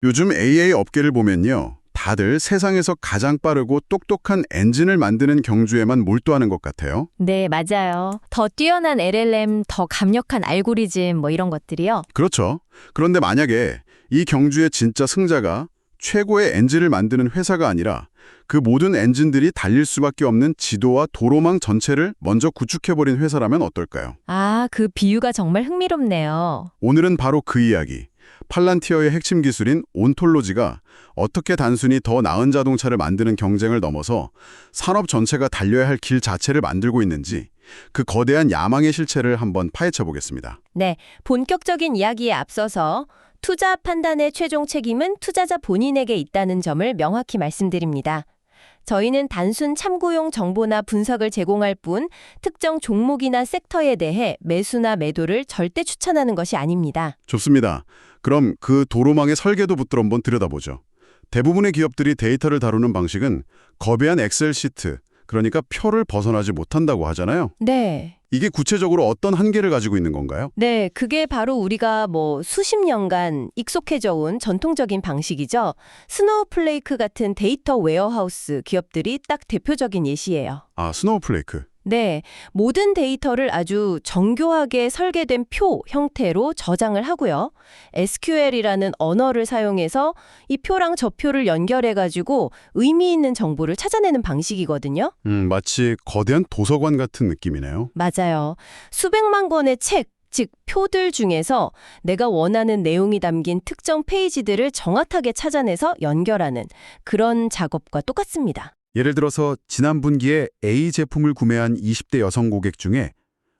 요즘 AI 업계를 보면요. 다들 세상에서 가장 빠르고 똑똑한 엔진을 만드는 경주에만 몰두하는 것 같아요. 네, 맞아요. 더 뛰어난 LLM, 더 강력한 알고리즘 뭐 이런 것들이요. 그렇죠. 그런데 만약에 이 경주의 진짜 승자가 최고의 엔진을 만드는 회사가 아니라 그 모든 엔진들이 달릴 수밖에 없는 지도와 도로망 전체를 먼저 구축해버린 회사라면 어떨까요? 아, 그 비유가 정말 흥미롭네요. 오늘은 바로 그 이야기. 팔란티어의 핵심 기술인 온톨로지가 어떻게 단순히 더 나은 자동차를 만드는 경쟁을 넘어서 산업 전체가 달려야 할 길 자체를 만들고 있는지 그 거대한 야망의 실체를 한번 파헤쳐 보겠습니다. 네, 본격적인 이야기에 앞서서 투자 판단의 최종 책임은 투자자 본인에게 있다는 점을 명확히 말씀드립니다. 저희는 단순 참고용 정보나 분석을 제공할 뿐 특정 종목이나 섹터에 대해 매수나 매도를 절대 추천하는 것이 아닙니다. 좋습니다. 그럼 그 도로망의 설계도 붙들어 한번 들여다보죠. 대부분의 기업들이 데이터를 다루는 방식은 거대한 엑셀 시트, 그러니까 표를 벗어나지 못한다고 하잖아요. 네. 이게 구체적으로 어떤 한계를 가지고 있는 건가요? 네, 그게 바로 우리가 수십 년간 익숙해져 온 전통적인 방식이죠. 스노우플레이크 같은 데이터 웨어하우스 기업들이 딱 대표적인 예시예요. 아, 스노우플레이크. 네, 모든 데이터를 아주 정교하게 설계된 표 형태로 저장을 하고요. SQL이라는 언어를 사용해서 이 표랑 저 표를 연결해가지고 의미 있는 정보를 찾아내는 방식이거든요. 마치 거대한 도서관 같은 느낌이네요. 맞아요. 수백만 권의 책, 즉 표들 중에서 내가 원하는 내용이 담긴 특정 페이지들을 정확하게 찾아내서 연결하는 그런 작업과 똑같습니다. 예를 들어서 지난 분기에 A 제품을 구매한 20대 여성 고객 중에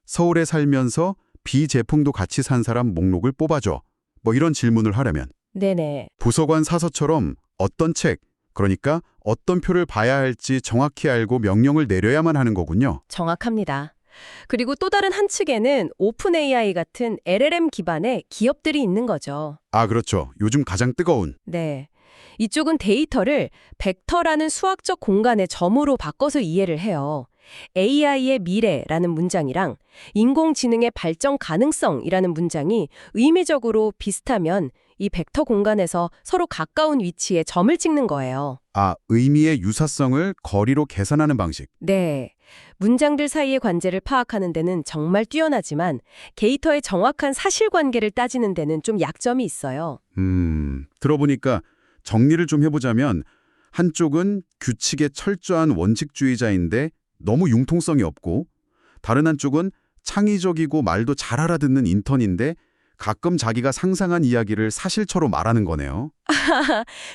서울에 살면서 B 제품도 같이 산 사람 목록을 뽑아줘. 뭐 이런 질문을 하려면 네네. 도서관 사서처럼 어떤 책, 그러니까 어떤 표를 봐야 할지 정확히 알고 명령을 내려야만 하는 거군요. 정확합니다. 그리고 또 다른 한 측에는 오픈 AI 같은 LLM 기반의 기업들이 있는 거죠. 아, 그렇죠. 요즘 가장 뜨거운. 네. 이쪽은 데이터를 벡터라는 수학적 공간의 점으로 바꿔서 이해를 해요. AI의 미래라는 문장이랑 인공지능의 발전 가능성이라는 문장이 의미적으로 비슷하면 이 벡터 공간에서 서로 가까운 위치에 점을 찍는 거예요. 아, 의미의 유사성을 거리로 계산하는 방식. 네. 문장들 사이의 관계를 파악하는 데는 정말 뛰어나지만 데이터의 정확한 사실관계를 따지는 데는 좀 약점이 있어요. 들어보니까 정리를 좀 해보자면 한쪽은 규칙에 철저한 원칙주의자인데 너무 융통성이 없고 다른 한쪽은 창의적이고 말도 잘 알아듣는 인턴인데 가끔 자기가 상상한 이야기를 사실처럼 말하는 거네요.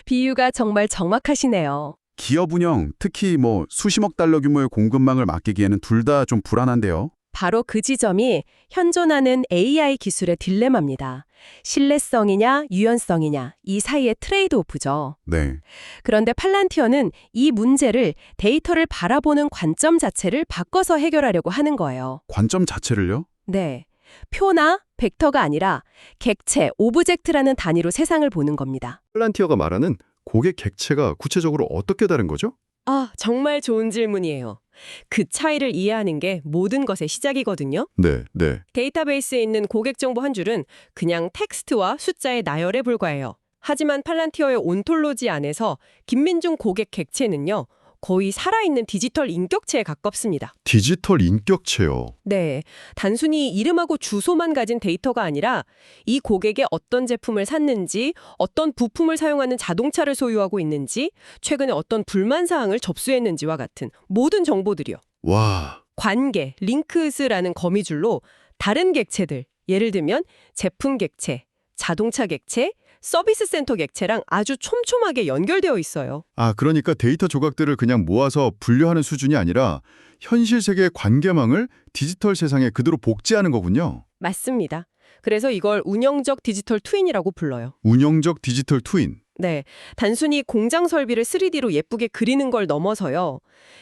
비유가 정말 정확하시네요. 기업 운영, 특히 수십억 달러 규모의 공급망을 맡기기에는 둘 다 좀 불안한데요. 바로 그 지점이 현존하는 AI 기술의 딜레마입니다. 신뢰성이냐 유연성이냐 이 사이의 트레이드오프죠. 네. 그런데 팔란티어는 이 문제를 데이터를 바라보는 관점 자체를 바꿔서 해결하려고 하는 거예요. 관점 자체를요? 네. 표나 벡터가 아니라 객체, 오브젝트라는 단위로 세상을 보는 겁니다. 팔란티어가 말하는 고객 객체가 구체적으로 어떻게 다른 거죠? 아, 정말 좋은 질문이에요. 그 차이를 이해하는 게 모든 것의 시작이거든요. 네. 데이터베이스에 있는 고객 정보 한 줄은 그냥 텍스트와 숫자의 나열에 불과해요. 하지만 팔란티어의 온톨로지 안에서 김민중 고객 객체는요, 거의 살아있는 디지털 인격체에 가깝습니다. 디지털 인격체요. 네, 단순히 이름하고 주소만 가진 데이터가 아니라 이 고객이 어떤 제품을 샀는지, 어떤 부품을 사용하는 자동차를 소유하고 있는지, 최근에 어떤 불만 사항을 접수했는지와 같은 모든 정보들이요. 와, 관계, 링크스라는 거미줄로 다른 객체들, 예를 들면 제품 객체, 자동차 객체, 서비스 센터 객체랑 아주 촘촘하게 연결되어 있어요. 아, 그러니까 데이터 조각들을 그냥 모아서 분류하는 수준이 아니라 현실 세계의 관계망을 디지털 세상에 그대로 복제하는 거군요. 맞습니다. 그래서 이걸 운영적 디지털 트윈이라고 불러요. 운영적 디지털 트윈. 네, 단순히 공장 설비를 3D로 예쁘게 그리는 걸 넘어서요.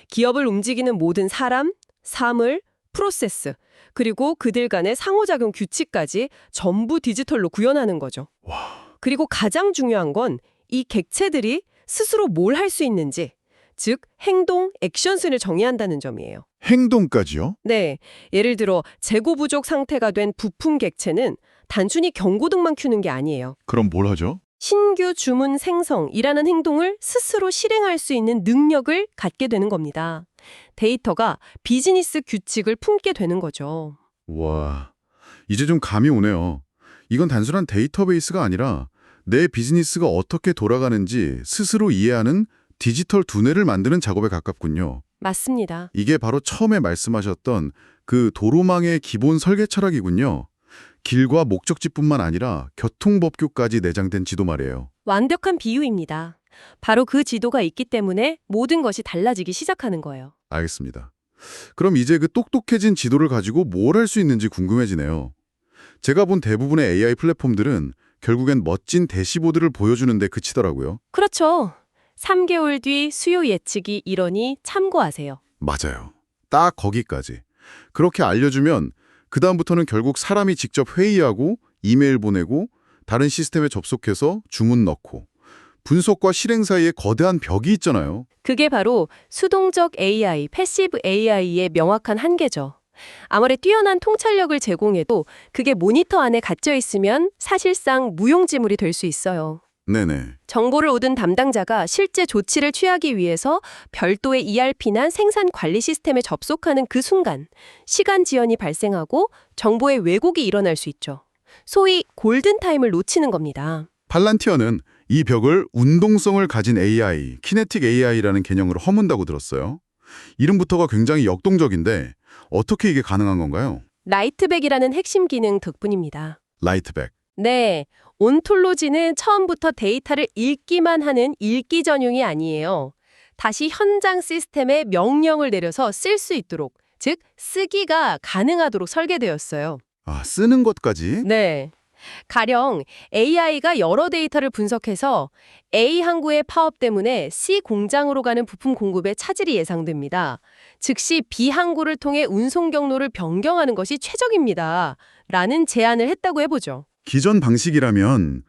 기업을 움직이는 모든 사람, 사물, 프로세스, 그리고 그들 간의 상호작용 규칙까지 전부 디지털로 구현하는 거죠. 그리고 가장 중요한 건 이 객체들이 스스로 뭘 할 수 있는지, 즉 행동, 액션순을 정의한다는 점이에요. 행동까지요? 네, 예를 들어 재고 부족 상태가 된 부품 객체는 단순히 경고등만 켜는 게 아니에요. 그럼 뭘 하죠? 신규 주문 생성이라는 행동을 스스로 실행할 수 있는 능력을 갖게 되는 겁니다. 데이터가 비즈니스 규칙을 품게 되는 거죠. 와, 이제 좀 감이 오네요. 이건 단순한 데이터베이스가 아니라 내 비즈니스가 어떻게 돌아가는지 스스로 이해하는 디지털 두뇌를 만드는 작업에 가깝군요. 맞습니다. 이게 바로 처음에 말씀하셨던 그 도로망의 기본 설계 철학이군요. 길과 목적지뿐만 아니라 교통법규까지 내장된 지도 말이에요. 완벽한 비유입니다. 바로 그 지도가 있기 때문에 모든 것이 달라지기 시작하는 거예요. 알겠습니다. 그럼 이제 그 똑똑해진 지도를 가지고 뭘 할 수 있는지 궁금해지네요. 제가 본 대부분의 AI 플랫폼들은 결국엔 멋진 대시보드를 보여주는 데 그치더라고요. 그렇죠. 3개월 뒤 수요 예측이 이러니 참고하세요. 맞아요. 딱 거기까지. 그렇게 알려주면 그다음부터는 결국 사람이 직접 회의하고 이메일 보내고 다른 시스템에 접속해서 주문 넣고 분석과 실행 사이에 거대한 벽이 있잖아요. 그게 바로 수동적 AI, 패시브 AI의 명확한 한계죠. 아무리 뛰어난 통찰력을 제공해도 그게 모니터 안에 갇혀 있으면 사실상 무용지물이 될 수 있어요. 네네. 정보를 얻은 담당자가 실제 조치를 취하기 위해서 별도의 ERP나 생산 관리 시스템에 접속하는 그 순간 시간 지연이 발생하고 정보의 왜곡이 일어날 수 있죠. 소위 골든타임을 놓치는 겁니다. 팔란티어는 이 벽을 운동성을 가진 AI, 키네틱 AI라는 개념으로 허문다고 들었어요. 이름부터가 굉장히 역동적인데 어떻게 이게 가능한 건가요? 라이트백이라는 핵심 기능 덕분입니다. 라이트백. 네, 온톨로지는 처음부터 데이터를 읽기만 하는 읽기 전용이 아니에요. 다시 현장 시스템에 명령을 내려서 쓸 수 있도록, 즉 쓰기가 가능하도록 설계되었어요. 아, 쓰는 것까지? 네. 가령 AI가 여러 데이터를 분석해서 A 항구의 파업 때문에 C 공장으로 가는 부품 공급에 차질이 예상됩니다. 즉시 B 항구를 통해 운송 경로를 변경하는 것이 최적입니다. 라는 제안을 했다고 해보죠. 기존 방식이라면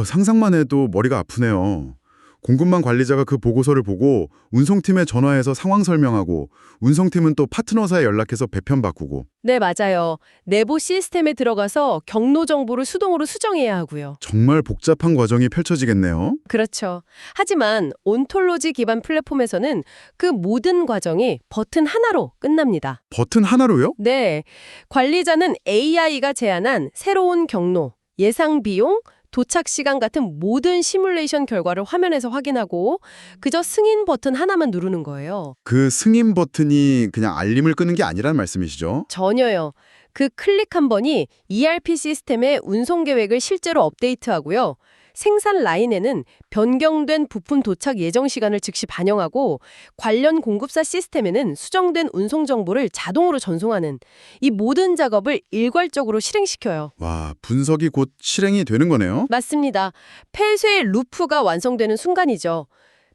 상상만 해도 머리가 아프네요. 공급망 관리자가 그 보고서를 보고 운송팀에 전화해서 상황 설명하고 운송팀은 또 파트너사에 연락해서 배편 바꾸고. 네, 맞아요. 내부 시스템에 들어가서 경로 정보를 수동으로 수정해야 하고요. 정말 복잡한 과정이 펼쳐지겠네요. 그렇죠. 하지만 온톨로지 기반 플랫폼에서는 그 모든 과정이 버튼 하나로 끝납니다. 버튼 하나로요? 네. 관리자는 AI가 제안한 새로운 경로, 예상 비용, 도착 시간 같은 모든 시뮬레이션 결과를 화면에서 확인하고 그저 승인 버튼 하나만 누르는 거예요. 그 승인 버튼이 그냥 알림을 끄는 게 아니란 말씀이시죠? 전혀요. 그 클릭 한 번이 ERP 시스템의 운송 계획을 실제로 업데이트하고요. 생산 라인에는 변경된 부품 도착 예정 시간을 즉시 반영하고 관련 공급사 시스템에는 수정된 운송 정보를 자동으로 전송하는 이 모든 작업을 일괄적으로 실행시켜요. 와, 분석이 곧 실행이 되는 거네요? 맞습니다. 폐쇄 루프가 완성되는 순간이죠.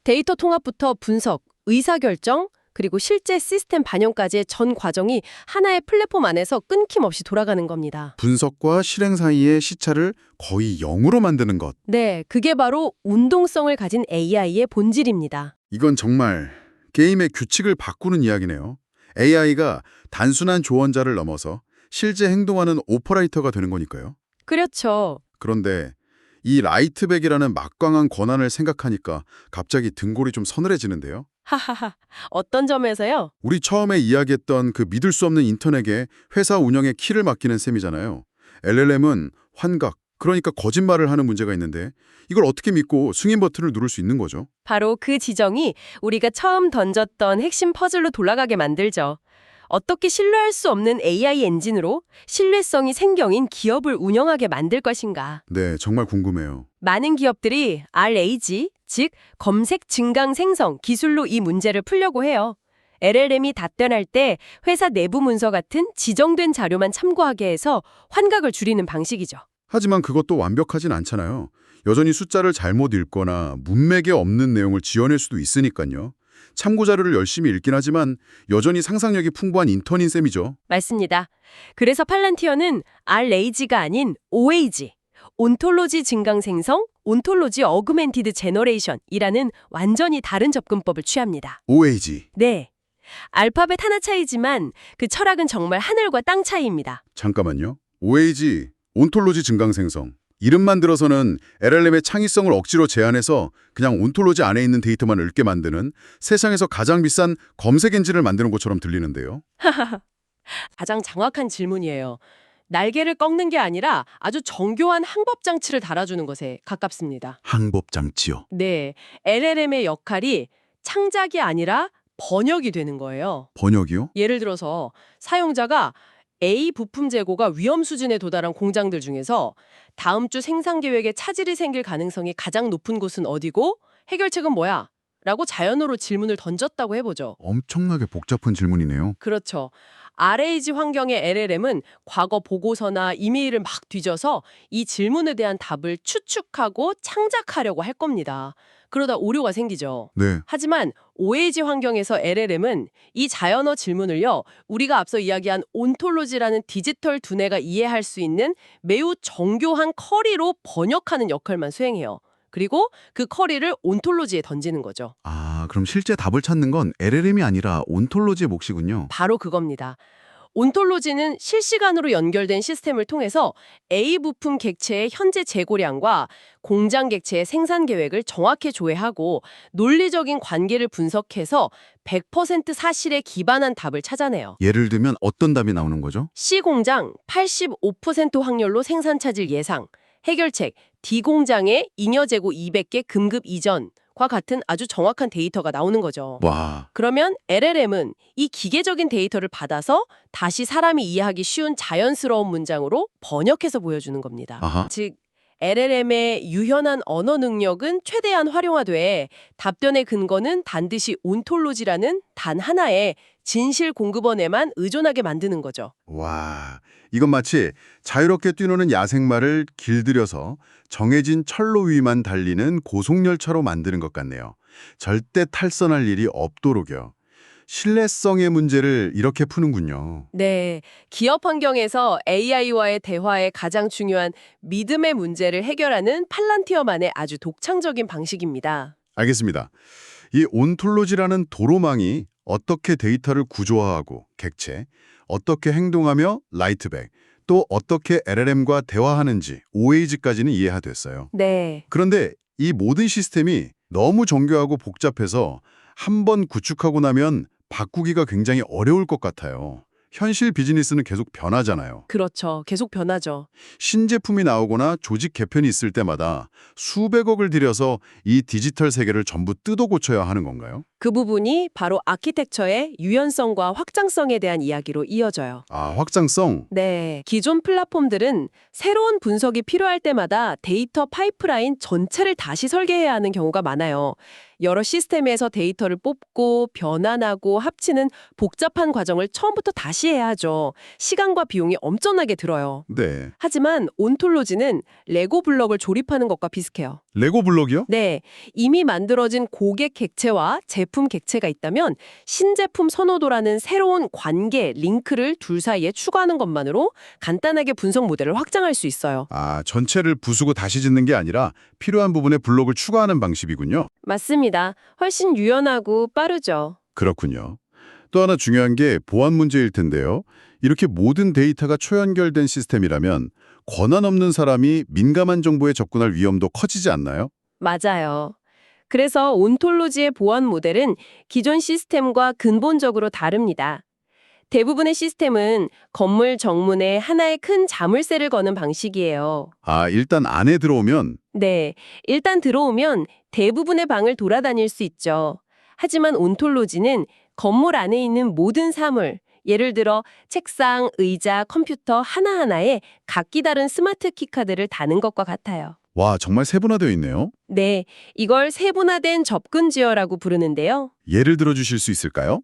데이터 통합부터 분석, 의사결정, 그리고 실제 시스템 반영까지의 전 과정이 하나의 플랫폼 안에서 끊김없이 돌아가는 겁니다. 분석과 실행 사이의 시차를 거의 0으로 만드는 것. 네, 그게 바로 운동성을 가진 AI의 본질입니다. 이건 정말 게임의 규칙을 바꾸는 이야기네요. AI가 단순한 조언자를 넘어서 실제 행동하는 오퍼레이터가 되는 거니까요. 그렇죠. 그런데 이 라이트백이라는 막강한 권한을 생각하니까 갑자기 등골이 좀 서늘해지는데요. 하하하. 어떤 점에서요? 우리 처음에 이야기했던 그 믿을 수 없는 인터넷에 회사 운영의 키를 맡기는 셈이잖아요. LLM은 환각, 그러니까 거짓말을 하는 문제가 있는데 이걸 어떻게 믿고 승인 버튼을 누를 수 있는 거죠? 바로 그 지점이 우리가 처음 던졌던 핵심 퍼즐로 돌아가게 만들죠. 어떻게 신뢰할 수 없는 AI 엔진으로 신뢰성이 생경인 기업을 운영하게 만들 것인가. 네, 정말 궁금해요. 많은 기업들이 RAG, 즉 검색 증강 생성 기술로 이 문제를 풀려고 해요. LLM이 답변할 때 회사 내부 문서 같은 지정된 자료만 참고하게 해서 환각을 줄이는 방식이죠. 하지만 그것도 완벽하진 않잖아요. 여전히 숫자를 잘못 읽거나 문맥에 없는 내용을 지어낼 수도 있으니까요. 참고 자료를 열심히 읽긴 하지만 여전히 상상력이 풍부한 인턴인 셈이죠. 맞습니다. 그래서 팔란티어는 RAG가 아닌 OAG, 온톨로지 증강 생성, 온톨로지 어그멘티드 제너레이션이라는 완전히 다른 접근법을 취합니다. OAG. 네. 알파벳 하나 차이지만 그 철학은 정말 하늘과 땅 차이입니다. 잠깐만요. OAG, 온톨로지 증강 생성. 이름만 들어서는 LLM의 창의성을 억지로 제한해서 그냥 온톨로지 안에 있는 데이터만 읽게 만드는 세상에서 가장 비싼 검색 엔진을 만드는 것처럼 들리는데요. 가장 장확한 질문이에요. 날개를 꺾는 게 아니라 아주 정교한 항법 장치를 달아주는 것에 가깝습니다. 항법 장치요. 네, LLM의 역할이 창작이 아니라 번역이 되는 거예요. 번역이요? 예를 들어서 사용자가 A 부품 재고가 위험 수준에 도달한 공장들 중에서 다음 주 생산 계획에 차질이 생길 가능성이 가장 높은 곳은 어디고 해결책은 뭐야? 라고 자연어로 질문을 던졌다고 해보죠. 엄청나게 복잡한 질문이네요. 그렇죠. RAG 환경의 LLM은 과거 보고서나 이메일을 막 뒤져서 이 질문에 대한 답을 추측하고 창작하려고 할 겁니다. 그러다 오류가 생기죠. 네. 하지만 OAG 환경에서 LLM은 이 자연어 질문을요, 우리가 앞서 이야기한 온톨로지라는 디지털 두뇌가 이해할 수 있는 매우 정교한 커리로 번역하는 역할만 수행해요. 그리고 그 커리를 온톨로지에 던지는 거죠. 아, 그럼 실제 답을 찾는 건 LLM이 아니라 온톨로지의 몫이군요. 바로 그겁니다. 온톨로지는 실시간으로 연결된 시스템을 통해서 A 부품 객체의 현재 재고량과 공장 객체의 생산 계획을 정확히 조회하고 논리적인 관계를 분석해서 100% 사실에 기반한 답을 찾아내요. 예를 들면 어떤 답이 나오는 거죠? C 공장 85% 확률로 생산 차질 예상, 해결책 D 공장의 잉여 재고 200개 금급 이전과 같은 아주 정확한 데이터가 나오는 거죠. 와, 그러면 LLM은 이 기계적인 데이터를 받아서 다시 사람이 이해하기 쉬운 자연스러운 문장으로 번역해서 보여주는 겁니다. 아하. 즉, LLM의 유연한 언어 능력은 최대한 활용화돼 답변의 근거는 반드시 온톨로지라는 단 하나의 진실 공급원에만 의존하게 만드는 거죠. 와, 이건 마치 자유롭게 뛰노는 야생마를 길들여서 정해진 철로 위만 달리는 고속열차로 만드는 것 같네요. 절대 탈선할 일이 없도록요. 신뢰성의 문제를 이렇게 푸는군요. 네, 기업 환경에서 AI와의 대화의 가장 중요한 믿음의 문제를 해결하는 팔란티어만의 아주 독창적인 방식입니다. 알겠습니다. 이 온톨로지라는 도로망이 어떻게 데이터를 구조화하고 객체, 어떻게 행동하며 라이트백, 또 어떻게 LLM과 대화하는지 OAG까지는 이해가 됐어요. 네, 그런데 이 모든 시스템이 너무 정교하고 복잡해서 한 번 구축하고 나면 바꾸기가 굉장히 어려울 것 같아요. 현실 비즈니스는 계속 변하잖아요. 그렇죠. 계속 변하죠. 신제품이 나오거나 조직 개편이 있을 때마다 수백억을 들여서 이 디지털 세계를 전부 뜯어 고쳐야 하는 건가요? 그 부분이 바로 아키텍처의 유연성과 확장성에 대한 이야기로 이어져요. 아, 확장성? 네, 기존 플랫폼들은 새로운 분석이 필요할 때마다 데이터 파이프라인 전체를 다시 설계해야 하는 경우가 많아요. 여러 시스템에서 데이터를 뽑고 변환하고 합치는 복잡한 과정을 처음부터 다시 해야 하죠. 시간과 비용이 엄청나게 들어요. 네. 하지만 온톨로지는 레고 블럭을 조립하는 것과 비슷해요. 레고 블록이요? 네, 이미 만들어진 고객 객체와 제품 객체가 있다면 신제품 선호도라는 새로운 관계, 링크를 둘 사이에 추가하는 것만으로 간단하게 분석 모델을 확장할 수 있어요. 아, 전체를 부수고 다시 짓는 게 아니라 필요한 부분에 블록을 추가하는 방식이군요. 맞습니다. 훨씬 유연하고 빠르죠. 그렇군요. 또 하나 중요한 게 보안 문제일 텐데요. 이렇게 모든 데이터가 초연결된 시스템이라면 권한 없는 사람이 민감한 정보에 접근할 위험도 커지지 않나요? 맞아요. 그래서 온톨로지의 보안 모델은 기존 시스템과 근본적으로 다릅니다. 대부분의 시스템은 건물 정문에 하나의 큰 자물쇠를 거는 방식이에요. 아, 일단 안에 들어오면 네, 일단 들어오면 대부분의 방을 돌아다닐 수 있죠. 하지만 온톨로지는 건물 안에 있는 모든 사물, 예를 들어 책상, 의자, 컴퓨터 하나하나에 각기 다른 스마트 키카드를 다는 것과 같아요. 와, 정말 세분화되어 있네요. 네, 이걸 세분화된 접근 지어라고 부르는데요. 예를 들어 주실 수 있을까요?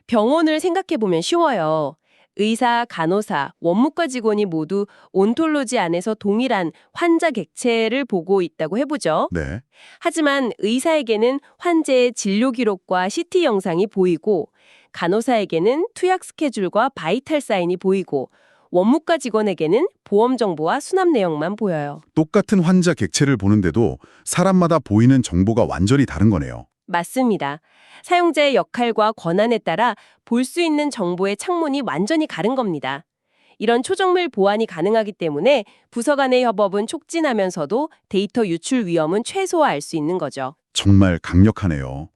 병원을 생각해보면 쉬워요. 의사, 간호사, 원무과 직원이 모두 온톨로지 안에서 동일한 환자 객체를 보고 있다고 해보죠. 네. 하지만 의사에게는 환자의 진료 기록과 CT 영상이 보이고 간호사에게는 투약 스케줄과 바이탈 사인이 보이고 원무과 직원에게는 보험 정보와 수납 내역만 보여요. 똑같은 환자 객체를 보는데도 사람마다 보이는 정보가 완전히 다른 거네요. 맞습니다. 사용자의 역할과 권한에 따라 볼 수 있는 정보의 창문이 완전히 다른 겁니다. 이런 초정밀 보완이 가능하기 때문에 부서 간의 협업은 촉진하면서도 데이터 유출 위험은 최소화할 수 있는 거죠. 정말 강력하네요.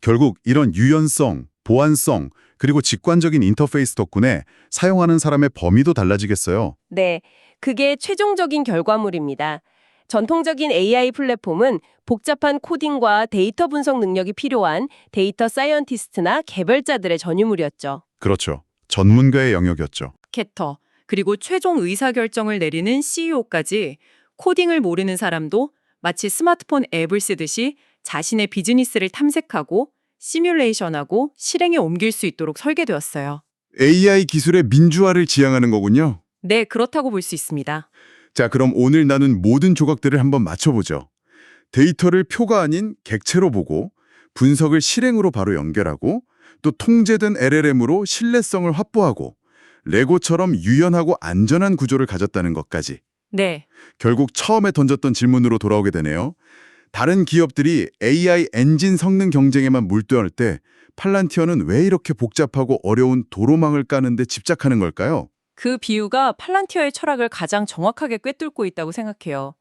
결국 이런 유연성, 보안성, 그리고 직관적인 인터페이스 덕분에 사용하는 사람의 범위도 달라지겠어요. 네, 그게 최종적인 결과물입니다. 전통적인 AI 플랫폼은 복잡한 코딩과 데이터 분석 능력이 필요한 데이터 사이언티스트나 개발자들의 전유물이었죠. 그렇죠. 전문가의 영역이었죠. 캐터, 그리고 최종 의사결정을 내리는 CEO까지 코딩을 모르는 사람도 마치 스마트폰 앱을 쓰듯이 자신의 비즈니스를 탐색하고 시뮬레이션하고 실행에 옮길 수 있도록 설계되었어요. AI 기술의 민주화를 지향하는 거군요. 네, 그렇다고 볼 수 있습니다. 자, 그럼 오늘 나눈 모든 조각들을 한번 맞춰보죠. 데이터를 표가 아닌 객체로 보고 분석을 실행으로 바로 연결하고 또 통제된 LLM으로 신뢰성을 확보하고 레고처럼 유연하고 안전한 구조를 가졌다는 것까지. 네, 결국 처음에 던졌던 질문으로 돌아오게 되네요. 다른 기업들이 AI 엔진 성능 경쟁에만 몰두할 때 팔란티어는 왜 이렇게 복잡하고 어려운 도로망을 까는데 집착하는 걸까요? 그 비유가 팔란티어의 철학을 가장 정확하게 꿰뚫고 있다고 생각해요.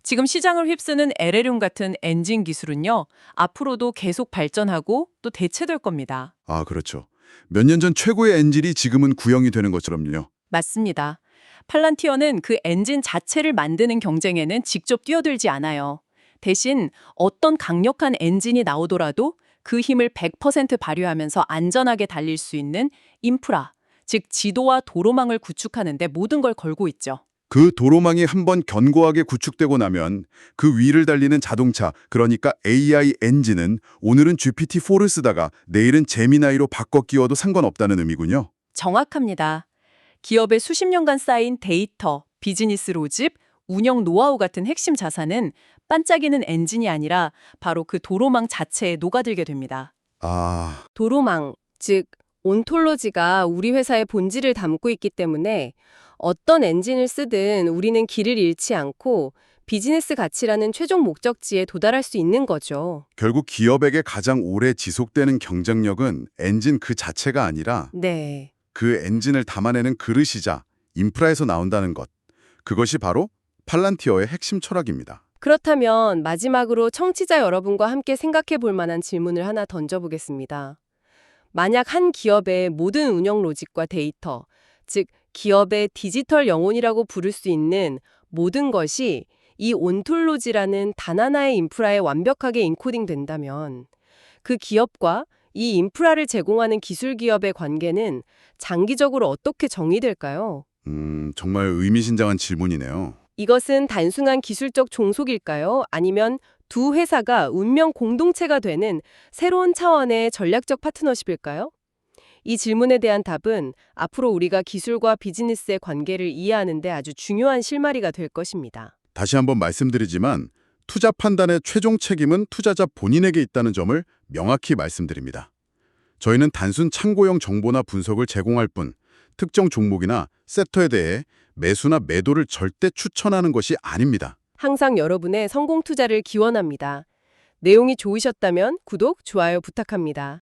지금 시장을 휩쓰는 LLM 같은 엔진 기술은요, 앞으로도 계속 발전하고 또 대체될 겁니다. 아, 그렇죠. 몇 년 전 최고의 엔진이 지금은 구형이 되는 것처럼요. 맞습니다. 팔란티어는 그 엔진 자체를 만드는 경쟁에는 직접 뛰어들지 않아요. 대신 어떤 강력한 엔진이 나오더라도 그 힘을 100% 발휘하면서 안전하게 달릴 수 있는 인프라, 즉 지도와 도로망을 구축하는 데 모든 걸 걸고 있죠. 그 도로망이 한번 견고하게 구축되고 나면 그 위를 달리는 자동차, 그러니까 AI 엔진은 오늘은 GPT-4를 쓰다가 내일은 제미나이로 바꿔 끼워도 상관없다는 의미군요. 정확합니다. 기업의 수십 년간 쌓인 데이터, 비즈니스 로직, 운영 노하우 같은 핵심 자산은 반짝이는 엔진이 아니라 바로 그 도로망 자체에 녹아들게 됩니다. 아, 도로망, 즉 온톨로지가 우리 회사의 본질을 담고 있기 때문에 어떤 엔진을 쓰든 우리는 길을 잃지 않고 비즈니스 가치라는 최종 목적지에 도달할 수 있는 거죠. 결국 기업에게 가장 오래 지속되는 경쟁력은 엔진 그 자체가 아니라 네. 그 엔진을 담아내는 그릇이자 인프라에서 나온다는 것. 그것이 바로 팔란티어의 핵심 철학입니다. 그렇다면 마지막으로 청취자 여러분과 함께 생각해 볼 만한 질문을 하나 던져보겠습니다. 만약 한 기업의 모든 운영 로직과 데이터, 즉 기업의 디지털 영혼이라고 부를 수 있는 모든 것이 이 온톨로지라는 단 하나의 인프라에 완벽하게 인코딩 된다면 그 기업과 이 인프라를 제공하는 기술 기업의 관계는 장기적으로 어떻게 정의될까요? 정말 의미심장한 질문이네요. 이것은 단순한 기술적 종속일까요? 아니면 두 회사가 운명 공동체가 되는 새로운 차원의 전략적 파트너십일까요? 이 질문에 대한 답은 앞으로 우리가 기술과 비즈니스의 관계를 이해하는 데 아주 중요한 실마리가 될 것입니다. 다시 한번 말씀드리지만 투자 판단의 최종 책임은 투자자 본인에게 있다는 점을 명확히 말씀드립니다. 저희는 단순 참고용 정보나 분석을 제공할 뿐 특정 종목이나 섹터에 대해 매수나 매도를 절대 추천하는 것이 아닙니다. 항상 여러분의 성공 투자를 기원합니다. 내용이 좋으셨다면 구독, 좋아요 부탁합니다.